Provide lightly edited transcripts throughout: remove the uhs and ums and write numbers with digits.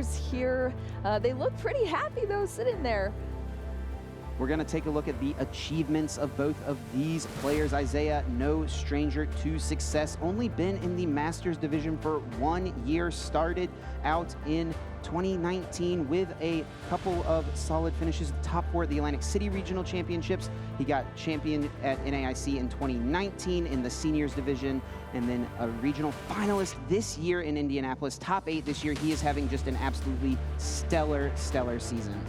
players here. They look pretty happy though, sitting there. We're going to take a look at the achievements of both of these players. Isaiah, no stranger to success, only been in the Masters division for 1 year, started out in 2019 with a couple of solid finishes, top 4 at the Atlantic City Regional Championships. He got champion at NAIC in 2019 in the seniors division, and then a regional finalist this year in Indianapolis, top 8 this year. He is having just an absolutely stellar season.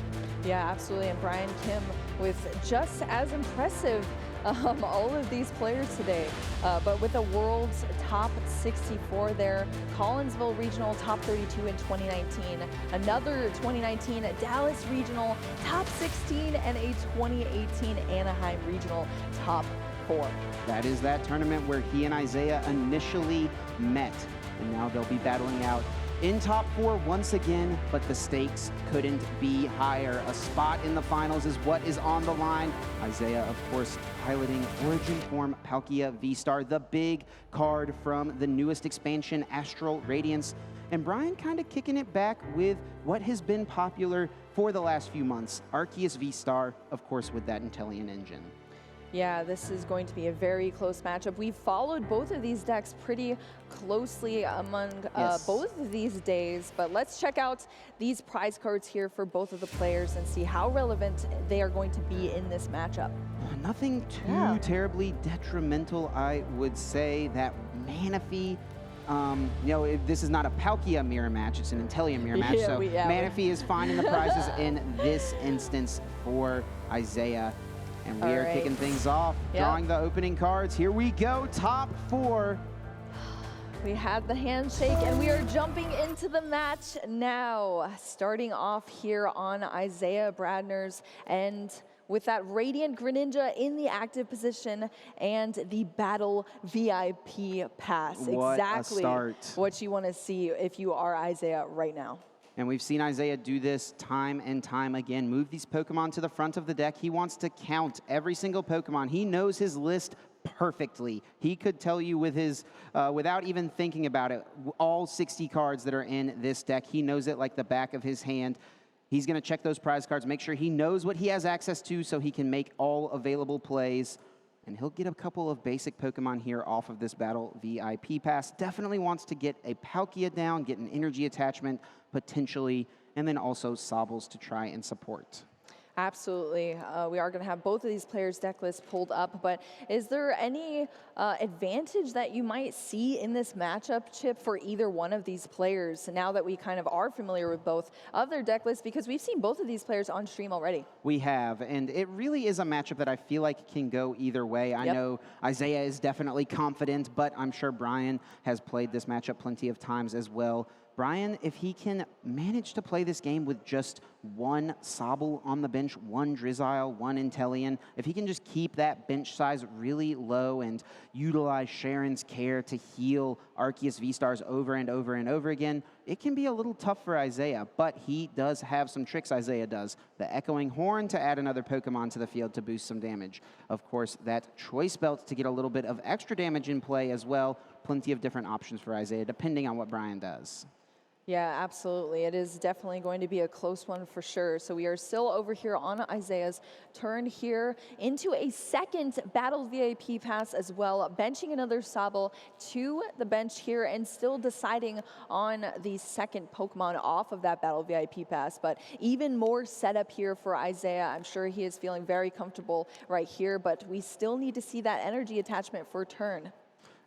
Yeah, absolutely. And Brian Kim with just as impressive all of these players today, but with a world's top 64 there, Collinsville Regional top 32 in 2019, another 2019 Dallas Regional top 16, and a 2018 Anaheim Regional top 4. That is that tournament where he and Isaiah initially met, and now they'll be battling out in top 4 once again, but the stakes couldn't be higher. A spot in the finals is what is on the line. Isaiah, of course, piloting Origin Form Palkia V-Star, the big card from the newest expansion, Astral Radiance. And Brian kind of kicking it back with what has been popular for the last few months, Arceus V-Star, of course, with that Inteleon engine. Yeah, this is going to be a very close matchup. We've followed both of these decks pretty closely among both of these days, but let's check out these prize cards here for both of the players and see how relevant they are going to be in this matchup. Nothing too terribly detrimental, I would say. That Manaphy, this is not a Palkia mirror match, it's an Inteleon mirror match, so Manaphy is finding the prizes in this instance for Isaiah. And we are kicking things off, drawing the opening cards. Here we go, top 4. We had the handshake, and we are jumping into the match now. Starting off here on Isaiah Bradner's end with that Radiant Greninja in the active position and the Battle VIP pass. What exactly a start. What you want to see if you are Isaiah right now. And we've seen Isaiah do this time and time again. Move these Pokemon to the front of the deck. He wants to count every single Pokemon. He knows his list perfectly. He could tell you with his, without even thinking about it, all 60 cards that are in this deck. He knows it like the back of his hand. He's going to check those prize cards, make sure he knows what he has access to so he can make all available plays. And he'll get a couple of basic Pokemon here off of this Battle VIP pass. Definitely wants to get a Palkia down, get an energy attachment, potentially, and then also Sobbles to try and support. Absolutely. We are going to have both of these players' deck lists pulled up, but is there any advantage that you might see in this matchup, Chip, for either one of these players now that we kind of are familiar with both of their deck lists, because we've seen both of these players on stream already? We have, and it really is a matchup that I feel like can go either way. I know Isaiah is definitely confident, but I'm sure Brian has played this matchup plenty of times as well. Brian, if he can manage to play this game with just one Sobble on the bench, one Drizzile, one Inteleon, if he can just keep that bench size really low and utilize Sharon's Care to heal Arceus V-Stars over and over and over again, it can be a little tough for Isaiah, but he does have some tricks, Isaiah does. The Echoing Horn to add another Pokemon to the field to boost some damage. Of course, that Choice Belt to get a little bit of extra damage in play as well. Plenty of different options for Isaiah, depending on what Brian does. Yeah, absolutely. It is definitely going to be a close one for sure. So we are still over here on Isaiah's turn here into a second Battle VIP pass as well, benching another Sobble to the bench here and still deciding on the second Pokemon off of that Battle VIP pass. But even more setup here for Isaiah. I'm sure he is feeling very comfortable right here, but we still need to see that energy attachment for turn.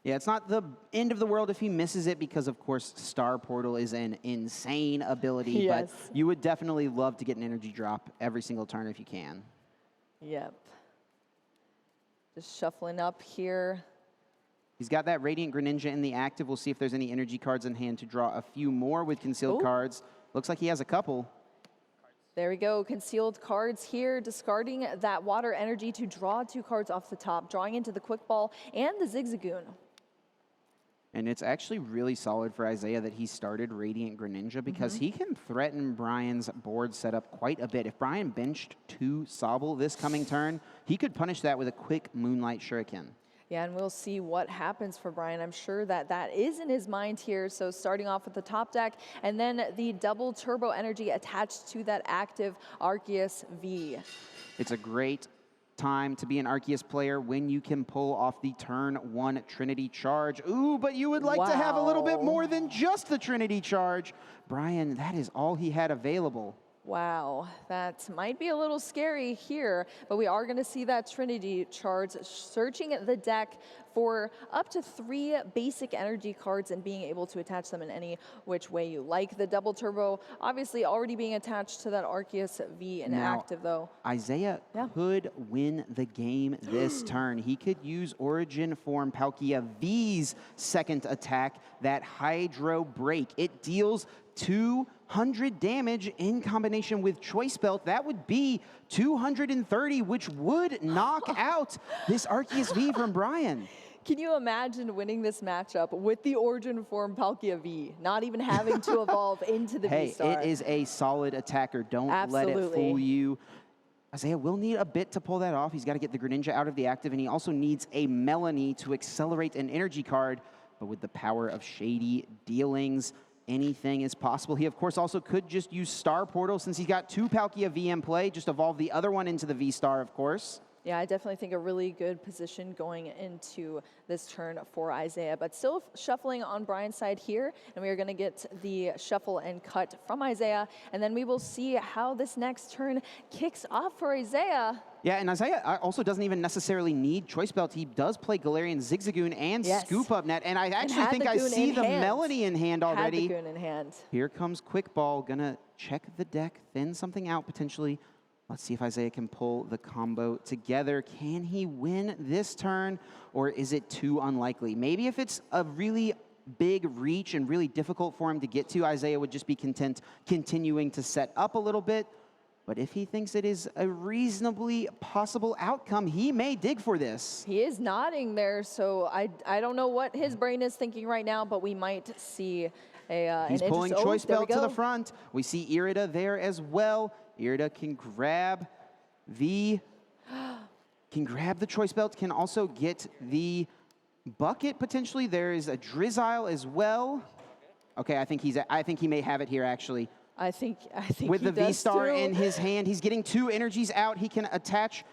Yeah, it's not the end of the world if he misses it because, of course, Star Portal is an insane ability. But you would definitely love to get an energy drop every single turn if you can. Yep. Just shuffling up here. He's got that Radiant Greninja in the active. We'll see if there's any energy cards in hand to draw a few more with concealed cards. Looks like he has a couple. There we go, concealed cards here, discarding that water energy to draw 2 cards off the top, drawing into the Quick Ball and the Zigzagoon. And it's actually really solid for Isaiah that he started Radiant Greninja because he can threaten Brian's board setup quite a bit. If Brian benched 2 Sobble this coming turn, he could punish that with a quick Moonlight Shuriken. Yeah, and we'll see what happens for Brian. I'm sure that that is in his mind here. So starting off with the top deck, and then the double turbo energy attached to that active Arceus V. It's a great time to be an Arceus player when you can pull off the turn 1 Trinity charge. Ooh, but you would like to have a little bit more than just the Trinity charge. Brian, that is all he had available. Wow, that might be a little scary here, but we are going to see that Trinity charge searching the deck for up to 3 basic energy cards and being able to attach them in any which way you like. The double turbo obviously already being attached to that Arceus V inactive though. Isaiah could win the game this turn. He could use Origin Form Palkia V's second attack, that Hydro Break. It deals 200 damage in combination with Choice Belt. That would be 230, which would knock out this Arceus V from Brian. Can you imagine winning this matchup with the Origin Form Palkia V, not even having to evolve into the V-Star? It is a solid attacker. Don't let it fool you. Isaiah will need a bit to pull that off. He's got to get the Greninja out of the active, and he also needs a Melanie to accelerate an energy card. But with the power of Shady Dealings, anything is possible. He, of course, also could just use Star Portal since he's got 2 Palkia V in play, just evolve the other one into the V-Star, of course. Yeah, I definitely think a really good position going into this turn for Isaiah, but still shuffling on Brian's side here, and we are going to get the shuffle and cut from Isaiah, and then we will see how this next turn kicks off for Isaiah. Yeah, and Isaiah also doesn't even necessarily need Choice Belt. He does play Galarian Zigzagoon and Scoop Up Net, and I actually think I see the Melanie in hand already. Had the Goon in hand. Here comes Quick Ball, gonna check the deck, thin something out potentially. Let's see if Isaiah can pull the combo together. Can he win this turn, or is it too unlikely? Maybe if it's a really big reach and really difficult for him to get to, Isaiah would just be content continuing to set up a little bit. But if he thinks it is a reasonably possible outcome, he may dig for this. He is nodding there, so I don't know what his brain is thinking right now, but we might see He's pulling Choice Belt to the front. We see Irida there as well. Irida can grab the Choice Belt, can also get the bucket potentially. There is a Drizzile as well. Okay, I think he may have it here actually. I think with the V-Star in his hand, he's getting 2 energies out. He can attach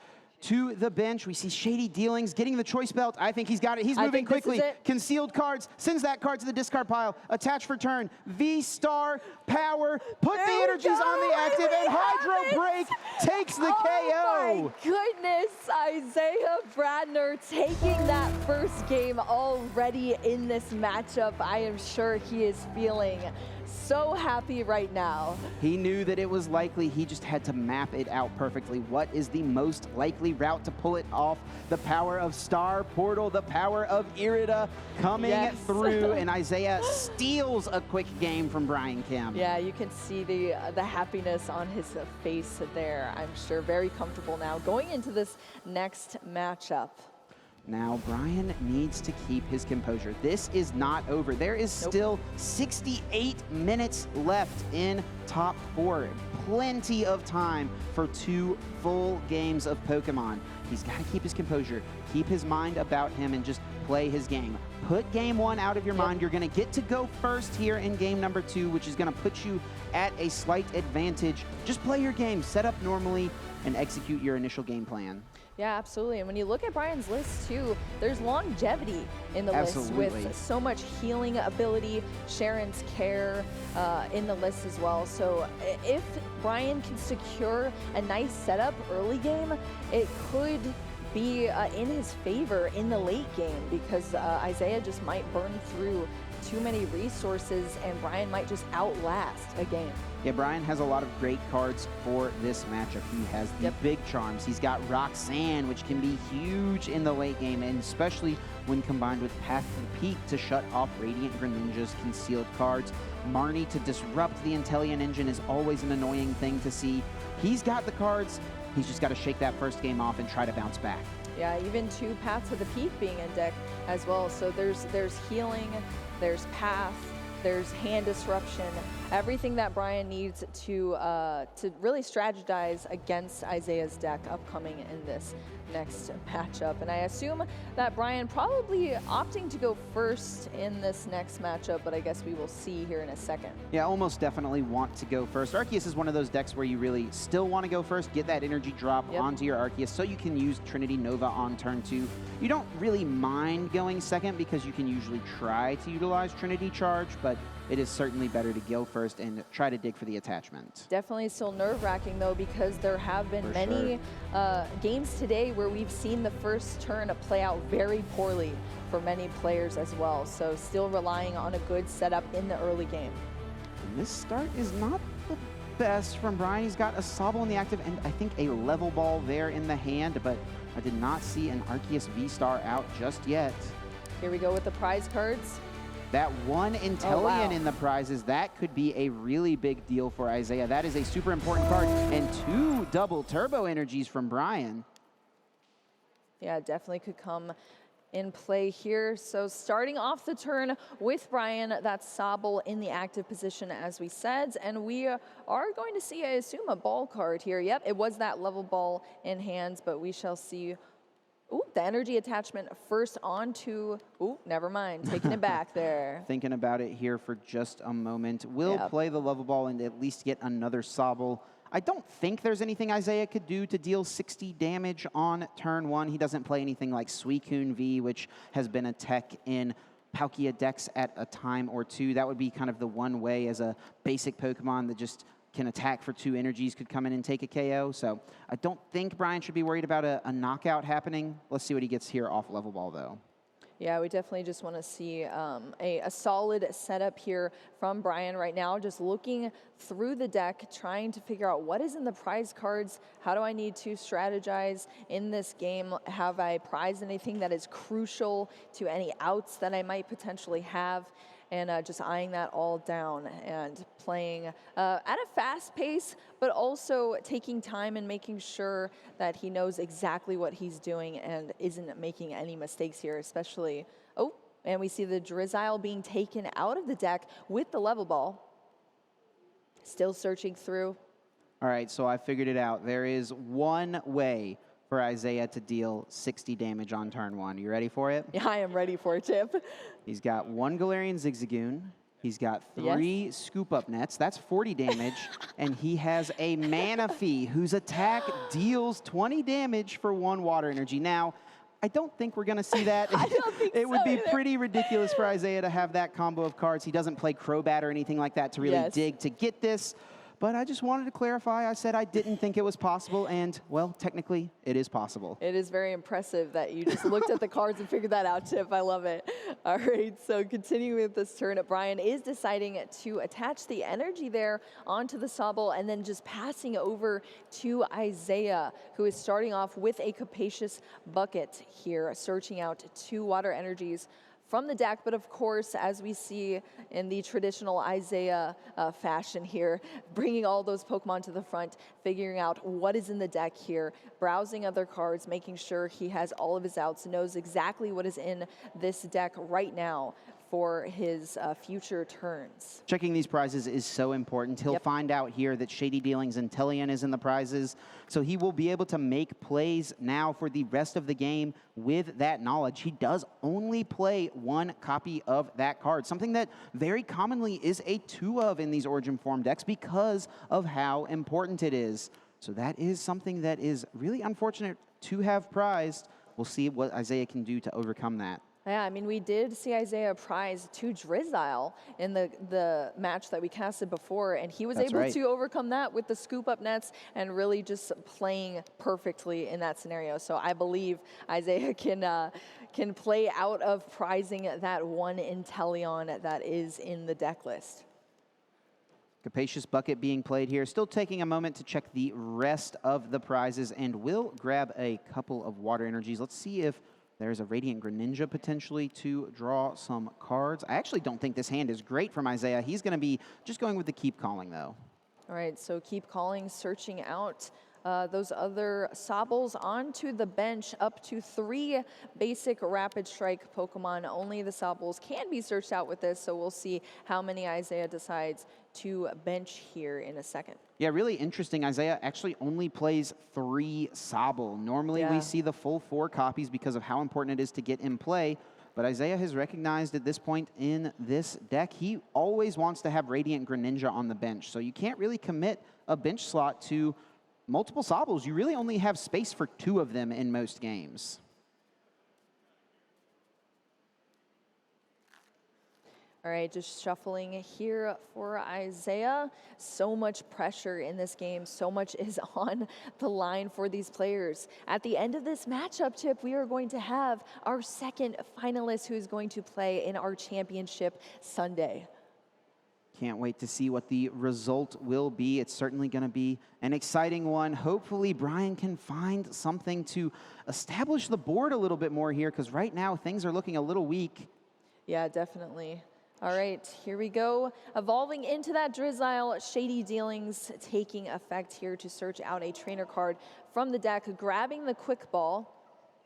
to the bench. We see Shady Dealings getting the Choice Belt. I think he's got it. He's moving quickly. Concealed cards, sends that card to the discard pile. Attach for turn. V-Star power. Put the energies on the active, and Hydro Break takes the KO. Oh my goodness, Isaiah Bradner taking that first game already in this matchup. I am sure he is feeling so happy right now. He knew that it was likely. He just had to map it out perfectly. What is the most likely route to pull it off? The power of Star Portal, the power of Irida coming through, and Isaiah steals a quick game from Brian Kim. Yeah, you can see the happiness on his face there. I'm sure very comfortable now going into this next matchup. Now, Brian needs to keep his composure. This is not over. There is still 68 minutes left in Top 4. Plenty of time for 2 full games of Pokemon. He's got to keep his composure, keep his mind about him, and just play his game. Put game 1 out of your mind. You're going to get to go first here in game number 2, which is going to put you at a slight advantage. Just play your game, set up normally, and execute your initial game plan. Yeah, absolutely. And when you look at Brian's list too, there's longevity in the list with so much healing ability, Sharon's Care in the list as well. So if Brian can secure a nice setup early game, it could be in his favor in the late game, because Isaiah just might burn through too many resources and Brian might just outlast a game. Yeah, Brian has a lot of great cards for this matchup. He has the big charms. He's got Roxanne, which can be huge in the late game, and especially when combined with Path to the Peak to shut off Radiant Greninja's concealed cards. Marnie to disrupt the Inteleon engine is always an annoying thing to see. He's got the cards. He's just got to shake that first game off and try to bounce back. Yeah, even 2 Paths to the Peak being in deck as well. So there's healing, there's Path, there's hand disruption. everything that Brian needs to really strategize against Isaiah's deck upcoming in this next matchup. And I assume that Brian probably opting to go first in this next matchup, but I guess we will see here in a second. Yeah, almost definitely want to go first. Arceus is one of those decks where you really still want to go first, get that energy drop onto your Arceus so you can use Trinity Nova on turn 2. You don't really mind going second because you can usually try to utilize Trinity Charge, but it is certainly better to go first and try to dig for the attachment. Definitely still nerve-wracking, though, because there have been many games today where we've seen the first turn play out very poorly for many players as well. So still relying on a good setup in the early game. And this start is not the best from Brian. He's got a Sobble in the active and I think a level ball there in the hand, but I did not see an Arceus V-Star out just yet. Here we go with the prize cards. That one Intellion in the prizes, that could be a really big deal for Isaiah. That is a super important card. And 2 double turbo energies from Brian. Yeah, definitely could come in play here. So starting off the turn with Brian, that's Sobble in the active position, as we said. And we are going to see, I assume, a ball card here. Yep, it was that level ball in hands, but we shall see. Ooh, the energy attachment first onto, ooh, never mind, taking it back there. Thinking about it here for just a moment. We'll play the level ball and at least get another Sobble. I don't think there's anything Isaiah could do to deal 60 damage on turn 1. He doesn't play anything like Suicune V, which has been a tech in Palkia decks at a time or two. That would be kind of the one way as a basic Pokemon that just can attack for 2 energies, could come in and take a KO. So I don't think Brian should be worried about a knockout happening. Let's see what he gets here off level ball, though. Yeah, we definitely just want to see a solid setup here from Brian right now, just looking through the deck, trying to figure out what is in the prize cards. How do I need to strategize in this game? Have I prized anything that is crucial to any outs that I might potentially have? And just eyeing that all down and playing at a fast pace, but also taking time and making sure that he knows exactly what he's doing and isn't making any mistakes here, especially, oh, and we see the Drizzile being taken out of the deck with the level ball. Still searching through. All right, so I figured it out. There is one way for Isaiah to deal 60 damage on turn 1. You ready for it? Yeah, I am ready for it, Chip. He's got 1 Galarian Zigzagoon. He's got 3 Scoop Up Nets. That's 40 damage. And he has a Manaphy whose attack deals 20 damage for 1 water energy. Now, I don't think we're going to see that. I don't think it would so be either. pretty ridiculous for Isaiah to have that combo of cards. He doesn't play Crobat or anything like that to really dig to get this. But I just wanted to clarify. I said I didn't think it was possible, and, well, technically, it is possible. It is very impressive that you just looked at the cards and figured that out, Chip. I love it. All right, so continuing with this turn, Brian is deciding to attach the energy there onto the Sobble and then just passing over to Isaiah, who is starting off with a Capacious Bucket here, searching out 2 water energies from the deck, but of course, as we see in the traditional Isaiah fashion here, bringing all those Pokemon to the front, figuring out what is in the deck here, browsing other cards, making sure he has all of his outs, knows exactly what is in this deck right now for his future turns. Checking these prizes is so important. He'll find out here that Shady Dealings Intellion is in the prizes, so he will be able to make plays now for the rest of the game with that knowledge. He does only play 1 copy of that card, something that very commonly is a 2 of in these Origin Form decks because of how important it is. So that is something that is really unfortunate to have prized. We'll see what Isaiah can do to overcome that. Yeah, I mean, we did see Isaiah prize 2 Drizzile in the match that we casted before, and he was able to overcome that with the Scoop Up Nets and really just playing perfectly in that scenario. So I believe Isaiah can play out of prizing that 1 Intellion that is in the deck list. Capacious Bucket being played here. Still taking a moment to check the rest of the prizes, and we'll grab a couple of water energies. Let's see if there's a Radiant Greninja potentially to draw some cards. I actually don't think this hand is great from Isaiah. He's going to be just going with the Keep Calling, though. All right, so Keep Calling, searching out those other Sobbles onto the bench, up to 3 basic Rapid Strike Pokemon. Only the Sobbles can be searched out with this, so we'll see how many Isaiah decides to bench here in a second. Yeah, really interesting. Isaiah actually only plays 3 Sobble. Normally we see the full 4 copies because of how important it is to get in play. But Isaiah has recognized at this point in this deck, he always wants to have Radiant Greninja on the bench. So you can't really commit a bench slot to multiple Sobbles. You really only have space for 2 of them in most games. All right, just shuffling here for Isaiah. So much pressure in this game. So much is on the line for these players. At the end of this matchup, Chip, we are going to have our second finalist who is going to play in our championship Sunday. Can't wait to see what the result will be. It's certainly going to be an exciting one. Hopefully, Brian can find something to establish the board a little bit more here, because right now things are looking a little weak. Yeah, definitely. All right, here we go. Evolving into that Drizzile, Shady Dealings taking effect here to search out a trainer card from the deck, grabbing the Quick Ball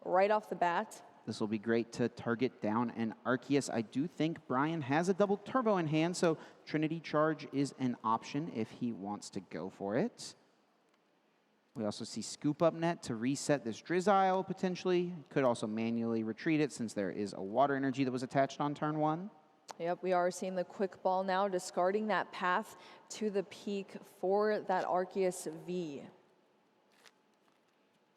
right off the bat. This will be great to target down an Arceus. I do think Brian has a double turbo in hand, so Trinity Charge is an option if he wants to go for it. We also see Scoop Up Net to reset this Drizzile potentially. Could also manually retreat it since there is a Water Energy that was attached on turn 1. Yep, we are seeing the Quick Ball now, discarding that path to the peak for that Arceus V.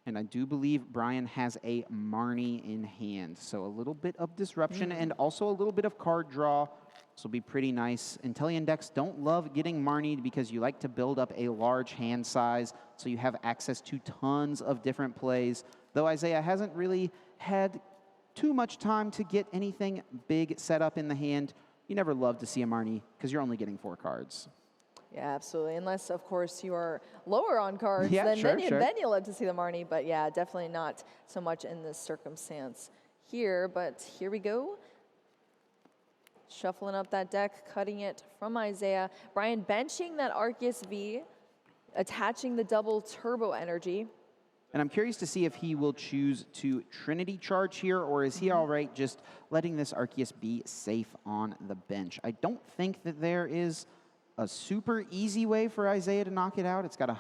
And I do believe Brian has a Marnie in hand. So a little bit of disruption and also a little bit of card draw. This will be pretty nice. Intellion decks don't love getting Marnied because you like to build up a large hand size so you have access to tons of different plays. Though Isaiah hasn't really had too much time to get anything big set up in the hand, you never love to see a Marnie because you're only getting 4 cards. Yeah, absolutely. Unless, of course, you are lower on cards, Yeah, then you'll love to see the Marnie. But yeah, definitely not so much in this circumstance here. But here we go. Shuffling up that deck, cutting it from Isaiah. Brian benching that Arceus V, attaching the double turbo energy. And I'm curious to see if he will choose to Trinity Charge here, or is he all right just letting this Arceus be safe on the bench? I don't think that there is a super easy way for Isaiah to knock it out. It's got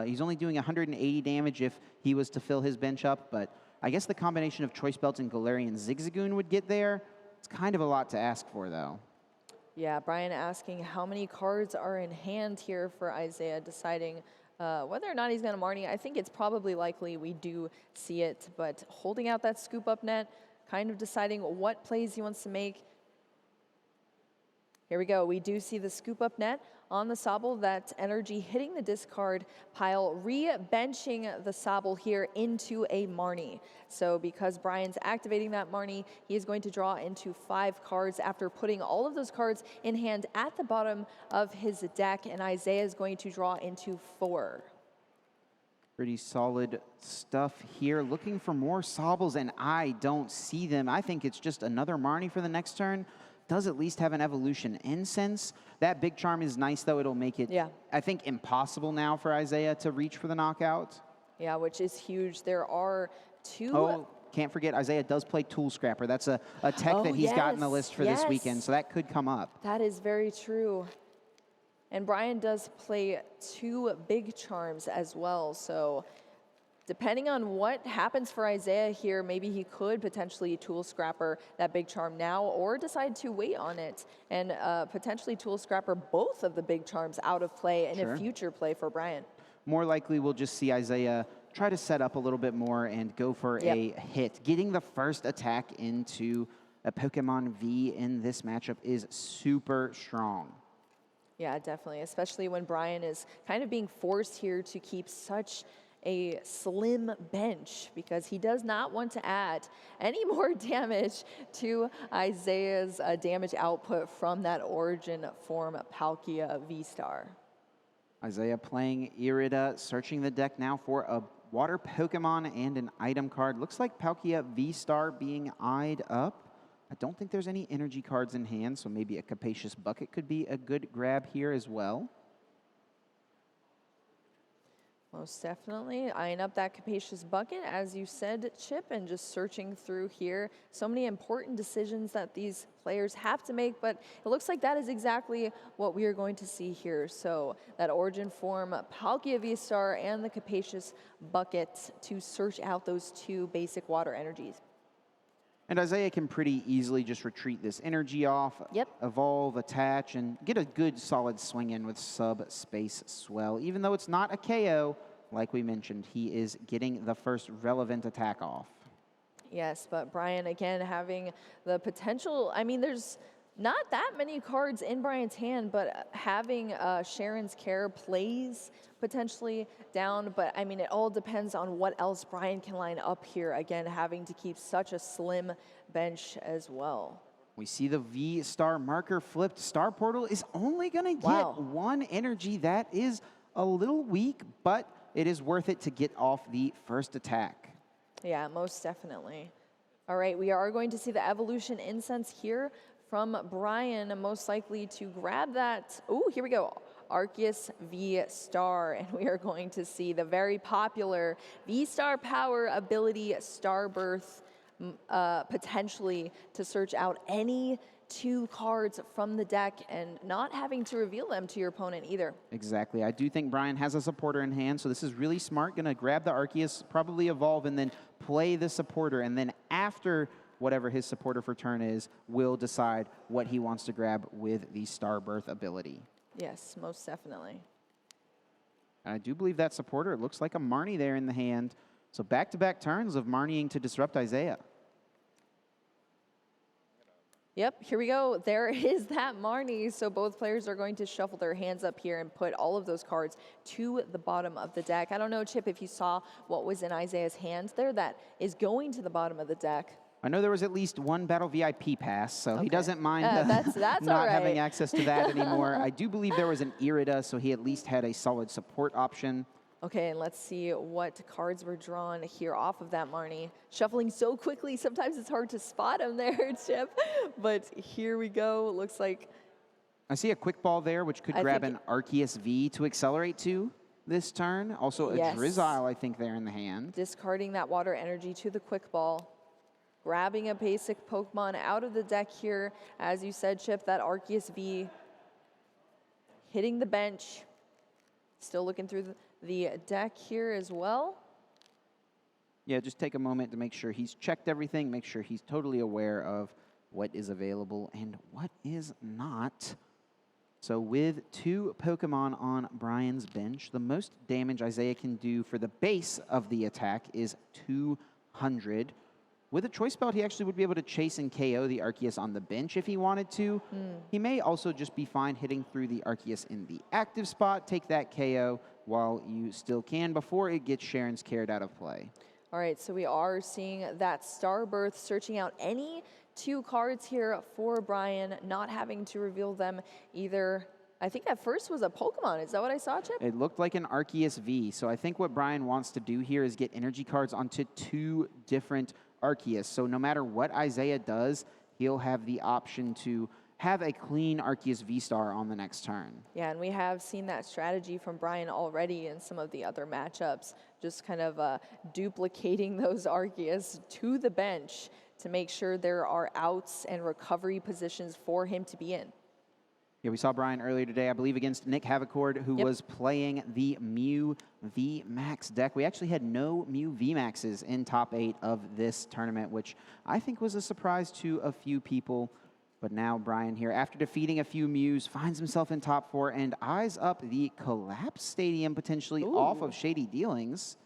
he's only doing 180 damage if he was to fill his bench up, but I guess the combination of Choice Belt and Galarian Zigzagoon would get there. It's kind of a lot to ask for, though. Yeah, Brian asking how many cards are in hand here for Isaiah, deciding whether or not he's going to Marnie. I think it's probably likely we do see it, but holding out that Scoop Up Net, kind of deciding what plays he wants to make. Here we go. We do see the Scoop Up Net on the Sobble. That energy hitting the discard pile, re-benching the Sobble here into a Marnie. So because Brian's activating that Marnie, he is going to draw into 5 cards after putting all of those cards in hand at the bottom of his deck, and Isaiah is going to draw into 4. Pretty solid stuff here. Looking for more Sobbles, and I don't see them. I think it's just another Marnie for the next turn. Does at least have an evolution. Incense, that big charm is nice, though. It'll make it, I think, impossible now for Isaiah to reach for the knockout. Yeah, which is huge. There are 2... Oh, can't forget, Isaiah does play Tool Scrapper. That's a tech that he's got in the list for this weekend, so that could come up. That is very true. And Brian does play 2 big charms as well, so depending on what happens for Isaiah here, maybe he could potentially Tool Scrapper that big charm now, or decide to wait on it and potentially Tool Scrapper both of the big charms out of play in a future play for Brian. More likely, we'll just see Isaiah try to set up a little bit more and go for a hit. Getting the first attack into a Pokemon V in this matchup is super strong. Yeah, definitely, especially when Brian is kind of being forced here to keep such a slim bench because he does not want to add any more damage to Isaiah's damage output from that origin form Palkia V-Star. Isaiah playing Irida, searching the deck now for a water Pokemon and an item card. Looks like Palkia V-Star being eyed up. I don't think there's any energy cards in hand, so maybe a Capacious Bucket could be a good grab here as well. Most definitely. Eyeing up that capacious bucket, as you said, Chip, and just searching through here. So many important decisions that these players have to make, but it looks like that is exactly what we are going to see here. So that origin form, Palkia V-Star, and the capacious bucket to search out those two basic water energies. And Isaiah can pretty easily just retreat this energy off, Yep. evolve, attach, and get a good solid swing in with Subspace Swell. Even though it's not a KO, like we mentioned, he is getting the first relevant attack off. Yes, but Brian, again, having the potential, I mean, there's not that many cards in Brian's hand, but having Sharon's Care plays potentially down, but I mean, it all depends on what else Brian can line up here. Again, having to keep such a slim bench as well. We see the V-Star marker flipped. Star Portal is only going to Wow. get one energy. That is a little weak, but it is worth it to get off the first attack. Yeah, most definitely. All right, we are going to see the Evolution Incense here from Brian, most likely to grab that. Oh, here we go. Arceus V-Star, and we are going to see the very popular V-Star Power ability Starbirth, potentially to search out any two cards from the deck and not having to reveal them to your opponent either. Exactly. I do think Brian has a supporter in hand, so this is really smart. Going to grab the Arceus, probably evolve, and then play the supporter, and then after whatever his supporter for turn is, will decide what he wants to grab with the Starbirth ability. Yes, most definitely. I do believe that supporter, it looks like a Marnie there in the hand. So back-to-back turns of Marnieing to disrupt Isaiah. Yep, here we go. There is that Marnie. So both players are going to shuffle their hands up here and put all of those cards to the bottom of the deck. I don't know, Chip, if you saw what was in Isaiah's hands there that is going to the bottom of the deck. I know there was at least one Battle VIP pass, so he doesn't mind that's not all right. having access to that anymore. I do believe there was an Irida, so he at least had a solid support option. Okay, and let's see what cards were drawn here off of that Marnie. Shuffling so quickly, sometimes it's hard to spot him there, Chip. But here we go. Looks like I see a quick ball there, which could grab an Arceus V to accelerate to this turn. Also a Drizzile, I think, there in the hand. Discarding that water energy to the quick ball. Grabbing a basic Pokemon out of the deck here. As you said, Chip, that Arceus V hitting the bench. Still looking through the deck here as well. Yeah, just take a moment to make sure he's checked everything, make sure he's totally aware of what is available and what is not. So with two Pokemon on Brian's bench, the most damage Isaiah can do for the base of the attack is 200. With a choice belt, he actually would be able to chase and KO the Arceus on the bench if he wanted to. He may also just be fine hitting through the Arceus in the active spot, take that KO while you still can before it gets Sharon's Cared out of play. All right, so we are seeing that Starbirth searching out any two cards here for Brian, not having to reveal them either. I think that first was a Pokemon. Is that what I saw, Chip? It looked like an Arceus V. So I think what Brian wants to do here is get energy cards onto two different Arceus. So no matter what Isaiah does, he'll have the option to have a clean Arceus V-Star on the next turn. Yeah, and we have seen that strategy from Brian already in some of the other matchups, just kind of duplicating those Arceus to the bench to make sure there are outs and recovery positions for him to be in. Yeah, we saw Brian earlier today, I believe, against Nick Havicord, who was playing the Mew VMAX deck. We actually had no Mew VMAXs in top 8 of this tournament, which I think was a surprise to a few people. But now Brian here, after defeating a few Mews, finds himself in top 4 and eyes up the Collapse Stadium potentially off of Shady Dealings.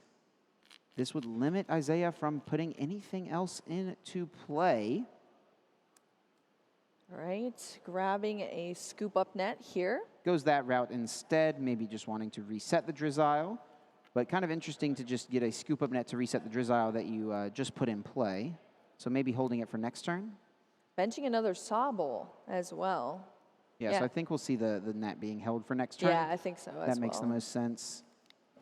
This would limit Isaiah from putting anything else into play. All right, grabbing a scoop up net here. Goes that route instead, maybe just wanting to reset the Drizzile. But kind of interesting to just get a scoop up net to reset the Drizzile that you just put in play. So maybe holding it for next turn. Benching another Sobble as well. Yeah, so I think we'll see the net being held for next turn. Yeah, I think so as well. That makes the most sense.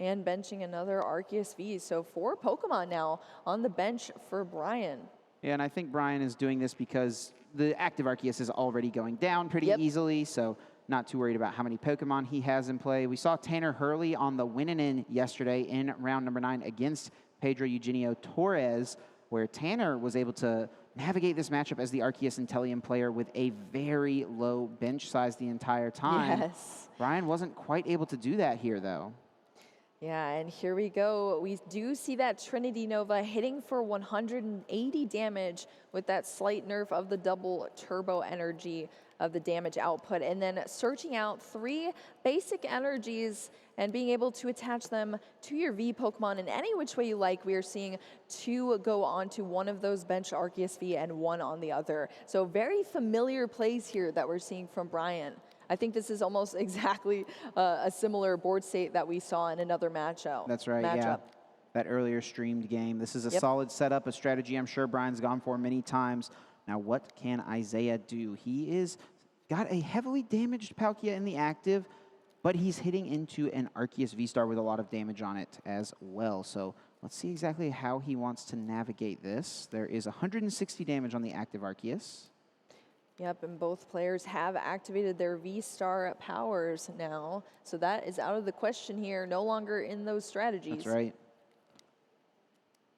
And benching another Arceus V. So 4 Pokemon now on the bench for Brian. Yeah, and I think Brian is doing this because the active Arceus is already going down pretty easily, so not too worried about how many Pokemon he has in play. We saw Tanner Hurley on the winning in yesterday in round number 9 against Pedro Eugenio Torres, where Tanner was able to navigate this matchup as the Arceus Inteleon player with a very low bench size the entire time. Yes. Brian wasn't quite able to do that here, though. Yeah, and here we go. We do see that Trinity Nova hitting for 180 damage with that slight nerf of the double turbo energy of the damage output, and then searching out 3 basic energies and being able to attach them to your V Pokemon in any which way you like. We are seeing 2 go onto one of those bench Arceus V and 1 on the other. So very familiar plays here that we're seeing from Brian. I think this is almost exactly a similar board state that we saw in another matchup. That's right, yeah. That earlier streamed game. This is a solid setup, a strategy I'm sure Brian's gone for many times. Now, what can Isaiah do? He is got a heavily damaged Palkia in the active, but he's hitting into an Arceus V-Star with a lot of damage on it as well. So let's see exactly how he wants to navigate this. There is 160 damage on the active Arceus. Yep, and both players have activated their V-Star powers now. So that is out of the question here, no longer in those strategies. That's right.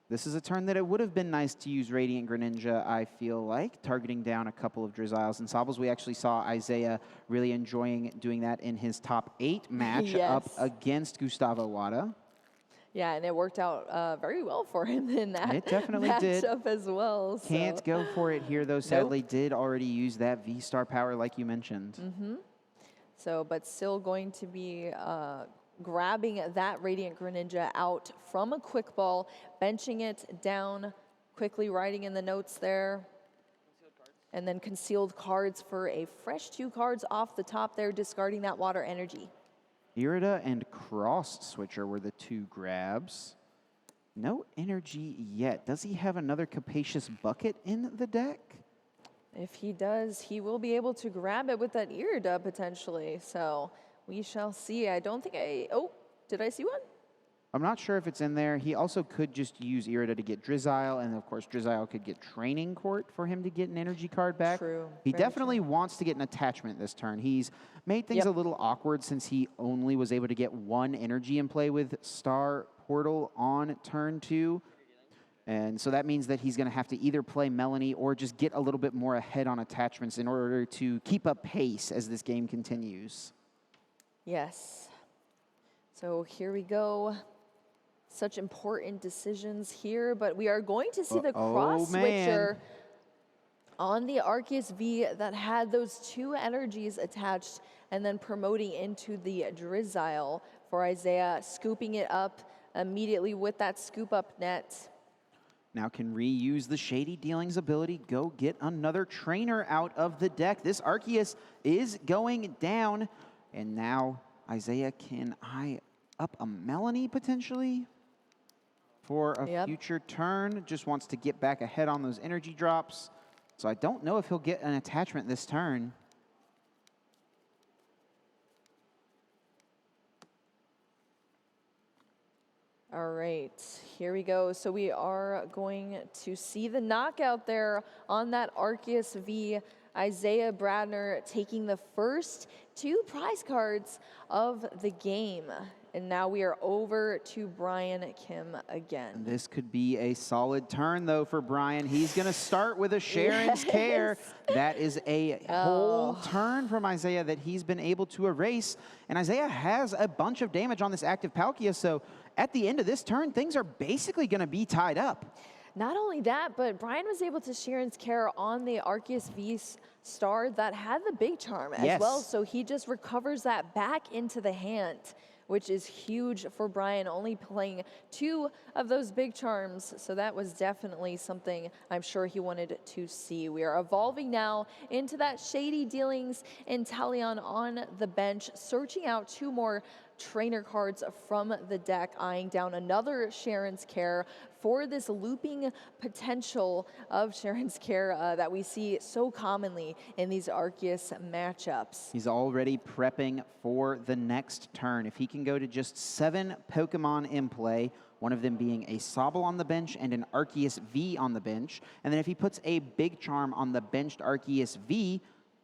This is a turn that it would have been nice to use Radiant Greninja, I feel like, targeting down a couple of Drizzles and Sobbles. We actually saw Isaiah really enjoying doing that in his top 8 match up against Gustavo Wada. Yeah, and it worked out very well for him in that it definitely matchup as well. Can't go for it here, though. Sadly, did already use that V-Star power like you mentioned. So, but still going to be grabbing that Radiant Greninja out from a quick ball, benching it down, quickly writing in the notes there. And then concealed cards for a fresh 2 cards off the top there, discarding that water energy. Irida and Cross Switcher were the 2 grabs. No energy yet. Does he have another Capacious Bucket in the deck? If he does, he will be able to grab it with that Irida potentially. So we shall see. I don't think oh, did I see one? I'm not sure if it's in there. He also could just use Irida to get Drizzile, and of course Drizzile could get Training Court for him to get an energy card back. True. He definitely wants to get an attachment this turn. He's made things a little awkward since he only was able to get 1 energy in play with Star Portal on turn 2. And so that means that he's going to have to either play Melanie or just get a little bit more ahead on attachments in order to keep up pace as this game continues. Yes. So here we go. Such important decisions here, but we are going to see the cross switcher on the Arceus V that had those 2 energies attached and then promoting into the Drizzile for Isaiah, scooping it up immediately with that scoop up net. Now can reuse the Shady Dealings ability, go get another trainer out of the deck. This Arceus is going down, and now Isaiah can eye up a Melanie potentially for a future turn. Just wants to get back ahead on those energy drops. So I don't know if he'll get an attachment this turn. All right, here we go. So we are going to see the knockout there on that Arceus V. Isaiah Bradner taking the first 2 prize cards of the game. And now we are over to Brian Kim again. This could be a solid turn, though, for Brian. He's going to start with a Sharon's Care. That is a whole turn from Isaiah that he's been able to erase. And Isaiah has a bunch of damage on this active Palkia, so at the end of this turn, things are basically going to be tied up. Not only that, but Brian was able to Sharon's Care on the Arceus V Star that had the Big Charm as well. So he just recovers that back into the hand, which is huge for Brian, only playing 2 of those Big Charms. So that was definitely something I'm sure he wanted to see. We are evolving now into that Shady Dealings Inteleon on the bench, searching out 2 more trainer cards from the deck, eyeing down another Sharon's Care for this looping potential of Sharon's Care that we see so commonly in these Arceus matchups. He's already prepping for the next turn. If he can go to just 7 Pokemon in play, one of them being a Sobble on the bench and an Arceus V on the bench, and then if he puts a Big Charm on the benched Arceus V,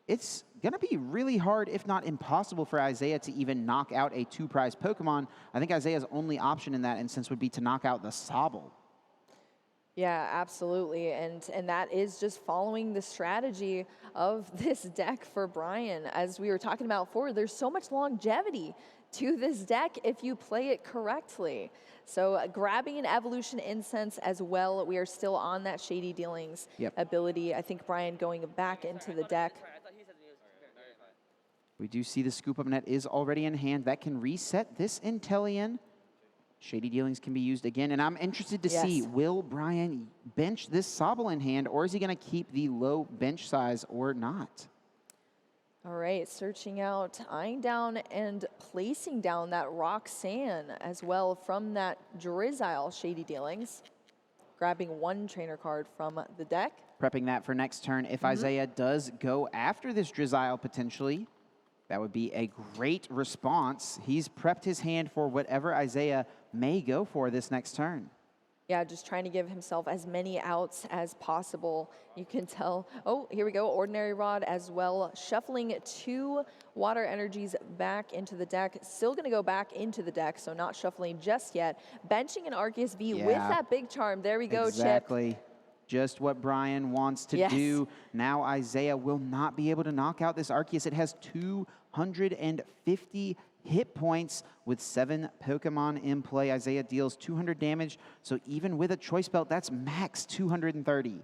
it's going to be really hard, if not impossible, for Isaiah to even knock out a 2-prize Pokemon. I think Isaiah's only option in that instance would be to knock out the Sobble. Yeah, absolutely. And that is just following the strategy of this deck for Brian. As we were talking about before, there's so much longevity to this deck if you play it correctly. So grabbing an Evolution Incense as well. We are still on that Shady Dealings ability. I think Brian going back into the deck. We do see the Scoop Up Net is already in hand. That can reset this Inteleon. Shady Dealings can be used again, and I'm interested to see, will Brian bench this Sobble in hand, or is he going to keep the low bench size or not? All right, searching out, eyeing down and placing down that Roxanne as well from that Drizzile Shady Dealings. Grabbing one trainer card from the deck. Prepping that for next turn. If Isaiah does go after this Drizzile potentially, that would be a great response. He's prepped his hand for whatever Isaiah may go for this next turn. Yeah, just trying to give himself as many outs as possible. You can tell, oh, here we go, Ordinary Rod as well. Shuffling 2 Water Energies back into the deck. Still gonna go back into the deck, so not shuffling just yet. Benching an Arceus V with that Big Charm. There we go, exactly. Chip. Just what Brian wants to do. Now Isaiah will not be able to knock out this Arceus. It has 250 hit points with 7 Pokemon in play. Isaiah deals 200 damage, so even with a Choice Belt, that's max 230.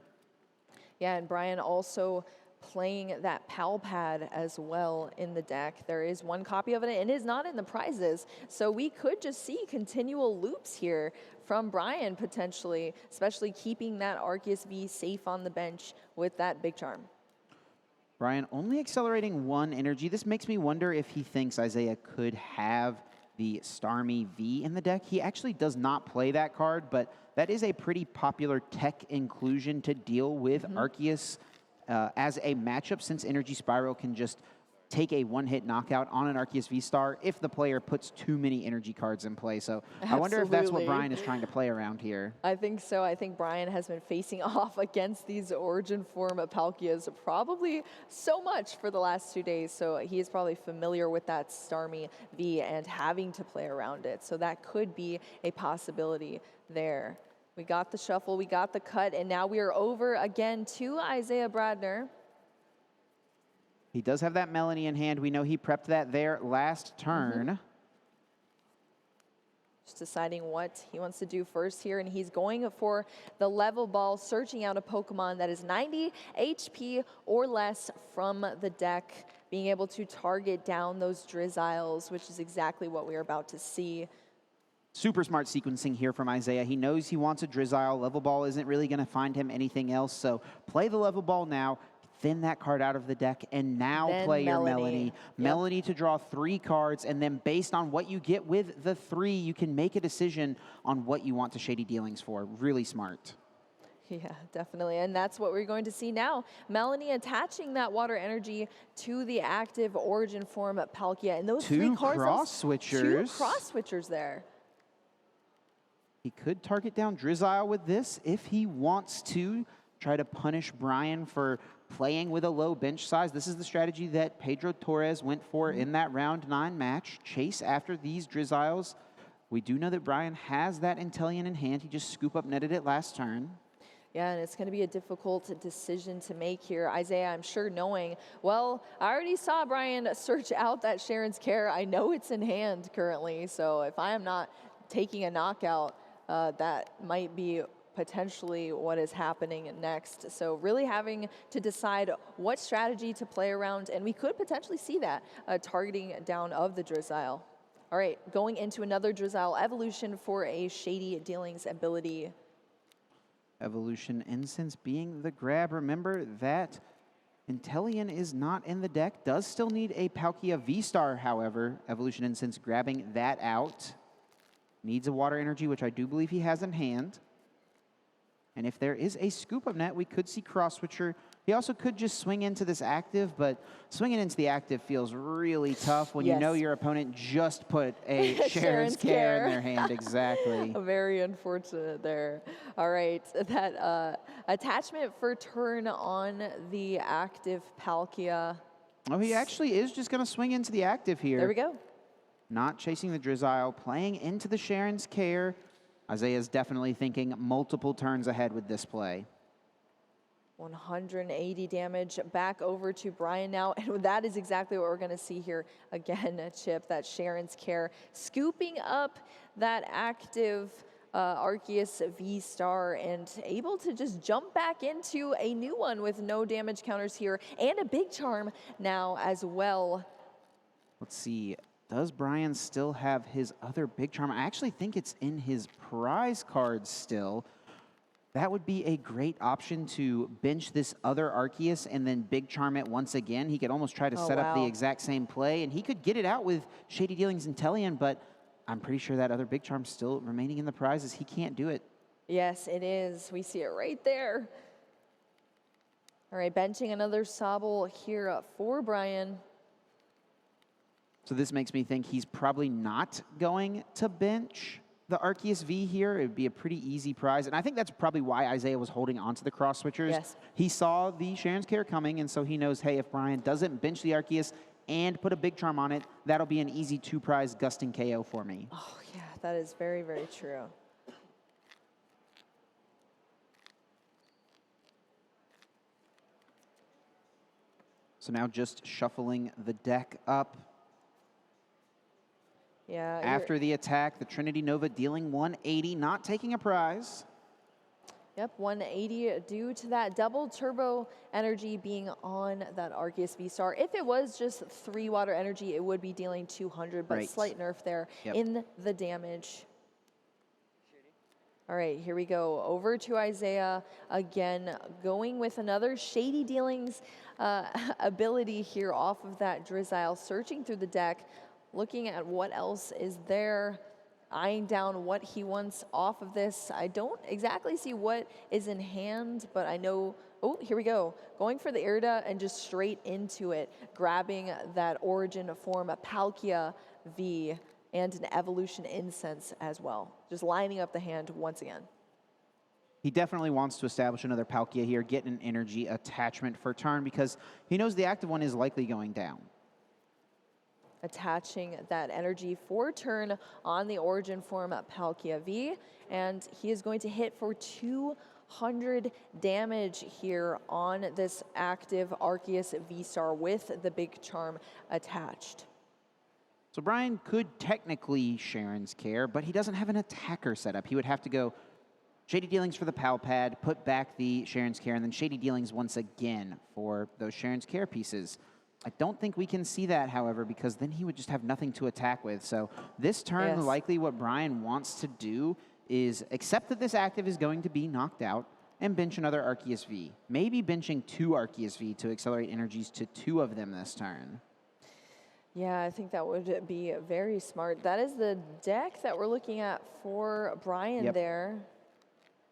Yeah, and Brian also playing that Pal Pad as well in the deck. There is 1 copy of it, and it is not in the prizes, so we could just see continual loops here from Brian potentially, especially keeping that Arceus V safe on the bench with that Big Charm. Brian only accelerating 1 energy. This makes me wonder if he thinks Isaiah could have the Starmie V in the deck. He actually does not play that card, but that is a pretty popular tech inclusion to deal with Arceus as a matchup, since Energy Spiral can just take a 1-hit knockout on an Arceus V-Star if the player puts too many energy cards in play. So I wonder if that's what Brian is trying to play around here. I think so. I think Brian has been facing off against these Origin form Palkias probably so much for the last 2 days. So he is probably familiar with that Starmie V and having to play around it. So that could be a possibility there. We got the shuffle, we got the cut, and now we are over again to Isaiah Bradner. He does have that Melanie in hand. We know he prepped that there last turn. Just deciding what he wants to do first here, and he's going for the level ball, searching out a Pokemon that is 90 HP or less from the deck, being able to target down those Drizziles, which is exactly what we are about to see. Super smart sequencing here from Isaiah. He knows he wants a Drizzile. Level ball isn't really going to find him anything else, so play the level ball now. Thin that card out of the deck, and now play your Melanie. Melanie to draw 3 cards, and then based on what you get with the 3, you can make a decision on what you want to Shady Dealings for. Really smart. Yeah, definitely, and that's what we're going to see now. Melanie attaching that Water Energy to the active Origin form Palkia, and those 3 cards, 2 cross switchers there. He could target down Drizzile with this if he wants to. Try to punish Brian for playing with a low bench size. This is the strategy that Pedro Torres went for in that round 9 match. Chase after these Drizziles. We do know that Brian has that Inteleon in hand. He just Scoop Up netted it last turn. Yeah, and it's going to be a difficult decision to make here. Isaiah, I'm sure knowing, well, I already saw Brian search out that Sharon's Care. I know it's in hand currently, so if I am not taking a knockout, that might be potentially what is happening next. So really having to decide what strategy to play around, and we could potentially see that targeting down of the Drizzile. All right, going into another Drizzile evolution for a Shady Dealings ability. Evolution Incense being the grab. Remember that Inteleon is not in the deck. Does still need a Palkia V-Star, however. Evolution Incense grabbing that out. Needs a Water Energy, which I do believe he has in hand. And if there is a Scoop Up Net, we could see Cross Switcher. He also could just swing into this active, but swinging into the active feels really tough when you know your opponent just put a Sharon's Care in their hand. Exactly. Very unfortunate there. All right, that attachment for turn on the active Palkia. Oh, he actually is just going to swing into the active here. There we go. Not chasing the Drizzile, playing into the Sharon's Care. Isaiah's definitely thinking multiple turns ahead with this play. 180 damage back over to Brian now, and that is exactly what we're going to see here again. Chip, that Sharon's Care scooping up that active Arceus V-Star and able to just jump back into a new one with no damage counters here and a big charm now as well. Let's see. Does Brian still have his other big charm? I actually think it's in his prize cards still. That would be a great option to bench this other Arceus and then big charm it once again. He could almost try to set up the exact same play, and he could get it out with Shady Dealings and Tellian, but I'm pretty sure that other big charm's still remaining in the prizes. He can't do it. Yes, it is. We see it right there. All right, benching another Sobble here for Brian. So this makes me think he's probably not going to bench the Arceus V here. It would be a pretty easy prize. And I think that's probably why Isaiah was holding on to the cross switchers. Yes. He saw the Sharon's Care coming, and so he knows, hey, if Brian doesn't bench the Arceus and put a big charm on it, that'll be an easy 2-prize gusting KO for me. Oh, yeah, that is very, very true. So now just shuffling the deck up. Yeah. After the attack, the Trinity Nova dealing 180, not taking a prize. Yep, 180 due to that double turbo energy being on that Arceus V-Star. If it was just 3 water energy, it would be dealing 200, but slight nerf there in the damage. All right, here we go. Over to Isaiah again, going with another Shady Dealings ability here off of that Drizzile, searching through the deck, looking at what else is there, eyeing down what he wants off of this. I don't exactly see what is in hand, but I know, oh, here we go. Going for the Irida and just straight into it, grabbing that Origin form, a Palkia V, and an Evolution Incense as well. Just lining up the hand once again. He definitely wants to establish another Palkia here, get an energy attachment for turn, because he knows the active one is likely going down. Attaching that energy for turn on the Origin form Palkia V, and he is going to hit for 200 damage here on this active Arceus V-Star with the big charm attached. So Brian could technically Sharon's Care, but he doesn't have an attacker set up. He would have to go Shady Dealings for the Pal Pad, put back the Sharon's Care, and then Shady Dealings once again for those Sharon's Care pieces. I don't think we can see that, however, because then he would just have nothing to attack with. So this turn, likely what Brian wants to do is accept that this active is going to be knocked out and bench another Arceus V. Maybe benching 2 Arceus V to accelerate energies to 2 of them this turn. Yeah, I think that would be very smart. That is the deck that we're looking at for Brian there.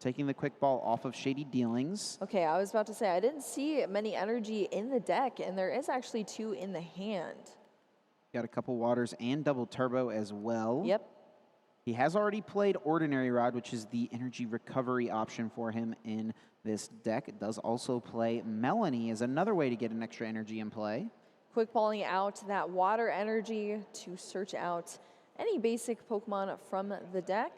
Taking the quick ball off of Shady Dealings. Okay, I was about to say, I didn't see many energy in the deck, and there is actually 2 in the hand. Got a couple waters and double turbo as well. Yep. He has already played Ordinary Rod, which is the energy recovery option for him in this deck. It does also play Melanie as another way to get an extra energy in play. Quick balling out that water energy to search out any basic Pokemon from the deck.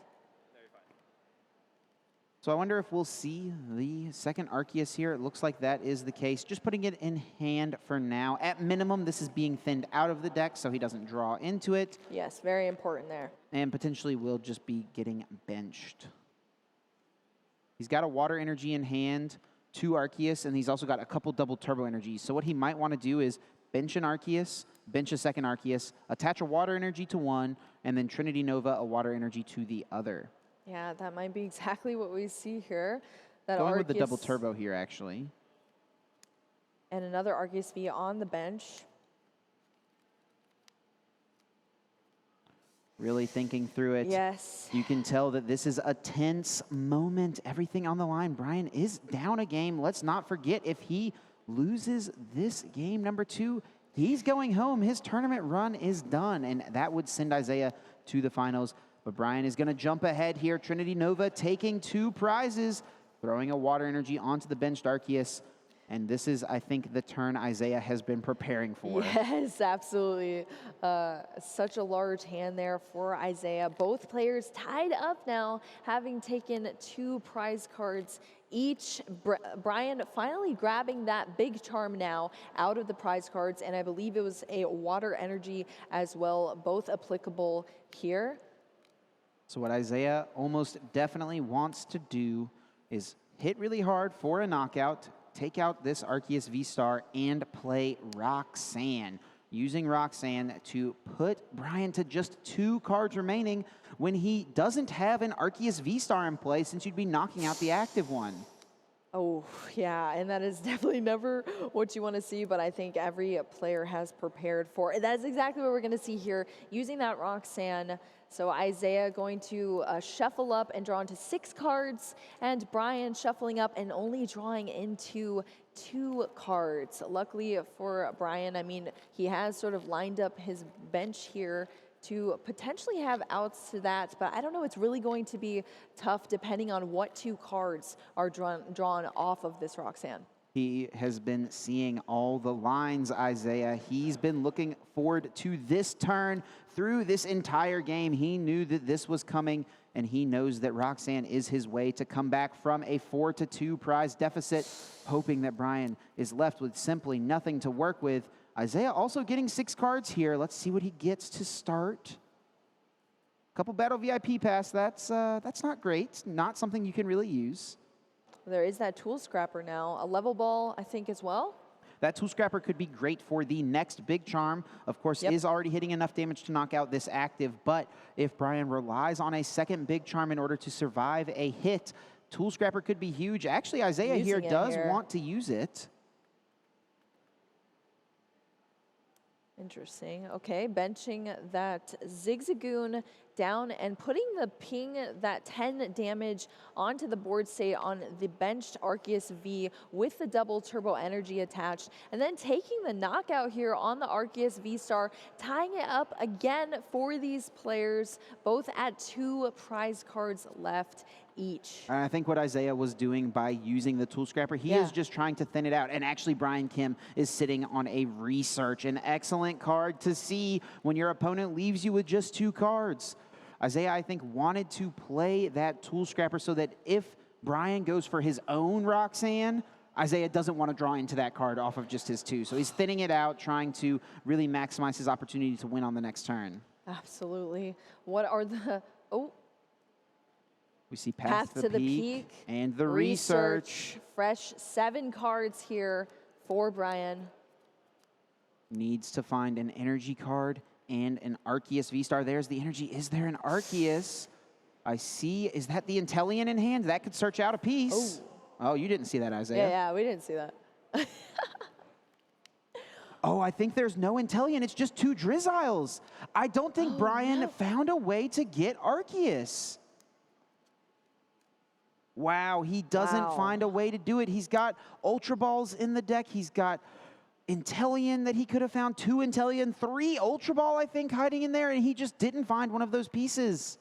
So I wonder if we'll see the second Arceus here. It looks like that is the case. Just putting it in hand for now. At minimum, this is being thinned out of the deck so he doesn't draw into it. Yes, very important there. And potentially will just be getting benched. He's got a water energy in hand, 2 Arceus, and he's also got a couple double turbo energies. So what he might want to do is bench an Arceus, bench a second Arceus, attach a water energy to one, and then Trinity Nova a water energy to the other. Yeah, that might be exactly what we see here. That Going Arceus with the double turbo here, actually. And another Arceus V on the bench. Really thinking through it. Yes. You can tell that this is a tense moment. Everything on the line. Brian is down a game. Let's not forget, if he loses this game number 2, he's going home. His tournament run is done, and that would send Isaiah to the finals. But Brian is going to jump ahead here. Trinity Nova taking 2 prizes, throwing a water energy onto the benched Arceus. And this is, I think, the turn Isaiah has been preparing for. Yes, absolutely. Such a large hand there for Isaiah. Both players tied up now, having taken 2 prize cards each. Brian finally grabbing that big charm now out of the prize cards, and I believe it was a water energy as well, both applicable here. So what Isaiah almost definitely wants to do is hit really hard for a knockout, take out this Arceus V-Star, and play Roxanne. Using Roxanne to put Brian to just 2 cards remaining when he doesn't have an Arceus V-Star in play, since you'd be knocking out the active one. Oh, yeah, and that is definitely never what you want to see, but I think every player has prepared for it. That is exactly what we're going to see here, using that Roxanne. So Isaiah going to shuffle up and draw into 6 cards, and Brian shuffling up and only drawing into 2 cards. Luckily for Brian, I mean, he has sort of lined up his bench here to potentially have outs to that, but I don't know, it's really going to be tough depending on what 2 cards are drawn off of this Roxanne. He has been seeing all the lines, Isaiah. He's been looking forward to this turn through this entire game. He knew that this was coming, and he knows that Roxanne is his way to come back from a 4-2 prize deficit, hoping that Brian is left with simply nothing to work with. Isaiah also getting 6 cards here. Let's see what he gets to start. Couple Battle VIP pass, that's not great. Not something you can really use. There is that Tool Scrapper now. A level ball, I think, as well. That Tool Scrapper could be great for the next big charm. Of course, is already hitting enough damage to knock out this active, but if Brian relies on a second big charm in order to survive a hit, Tool Scrapper could be huge. Actually, Isaiah here does want to use it. Interesting. Okay, benching that Zigzagoon down and putting the ping, that 10 damage onto the board state on the benched Arceus V with the double turbo energy attached, and then taking the knockout here on the Arceus V-Star, tying it up again for these players, both at 2 prize cards left each. I think what Isaiah was doing by using the Tool Scrapper, he is just trying to thin it out. And actually, Brian Kim is sitting on a Research, an excellent card to see when your opponent leaves you with just 2 cards. Isaiah, I think, wanted to play that Tool Scrapper so that if Brian goes for his own Roxanne, Isaiah doesn't want to draw into that card off of just his 2. So he's thinning it out, trying to really maximize his opportunity to win on the next turn. Absolutely. What are the... Oh. We see Path to the Peak and the Research. Fresh 7 cards here for Brian. Needs to find an energy card and an Arceus V-Star. There's the energy. Is there an Arceus? I see. Is that the Intellion in hand? That could search out a piece. Oh, you didn't see that, Isaiah. Yeah, we didn't see that. Oh, I think there's no Intellion. It's just 2 Drizziles. I don't think Brian found a way to get Arceus. Wow, he doesn't find a way to do it. He's got Ultra Balls in the deck. He's got Intellion that he could have found, 2 Intellion, 3 Ultra Ball, I think, hiding in there, and he just didn't find one of those pieces.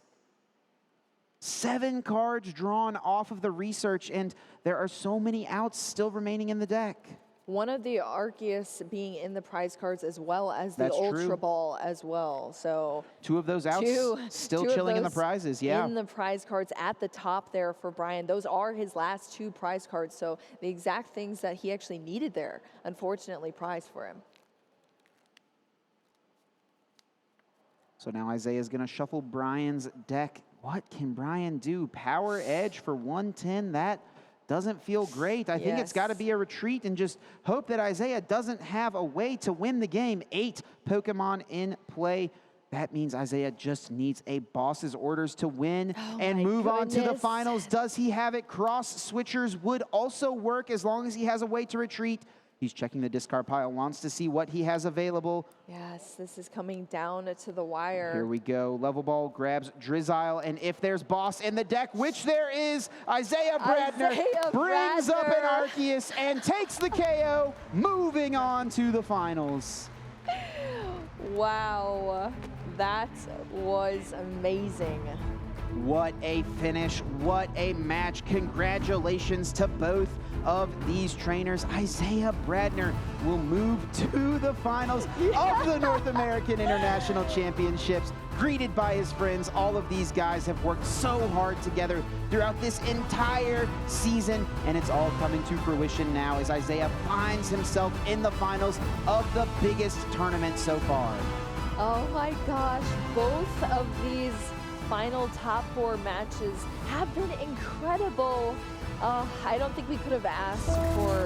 7 cards drawn off of the Research, and there are so many outs still remaining in the deck. One of the Arceus being in the prize cards as well as the Ultra Ball as well. So 2 of those outs still chilling in the prizes, in the prize cards at the top there for Brian. Those are his last 2 prize cards. So the exact things that he actually needed there, unfortunately, prized for him. So now Isaiah is going to shuffle Brian's deck. What can Brian do? Power Edge for 110. That doesn't feel great. I think it's got to be a retreat and just hope that Isaiah doesn't have a way to win the game. 8 Pokemon in play. That means Isaiah just needs a boss's orders to win and move on to the finals. Does he have it? Cross switchers would also work as long as he has a way to retreat. He's checking the discard pile, wants to see what he has available. Yes, this is coming down to the wire. Here we go. Level Ball grabs Drizzile, and if there's boss in the deck, which there is, Isaiah Bradner brings up an Arceus and takes the KO, moving on to the finals. Wow, that was amazing. What a finish, what a match. Congratulations to both of these trainers. Isaiah Bradner will move to the finals of the North American International Championships, greeted by his friends. All of these guys have worked so hard together throughout this entire season, and it's all coming to fruition now as Isaiah finds himself in the finals of the biggest tournament so far. Oh my gosh, both of these final top 4 matches have been incredible. I don't think we could have asked for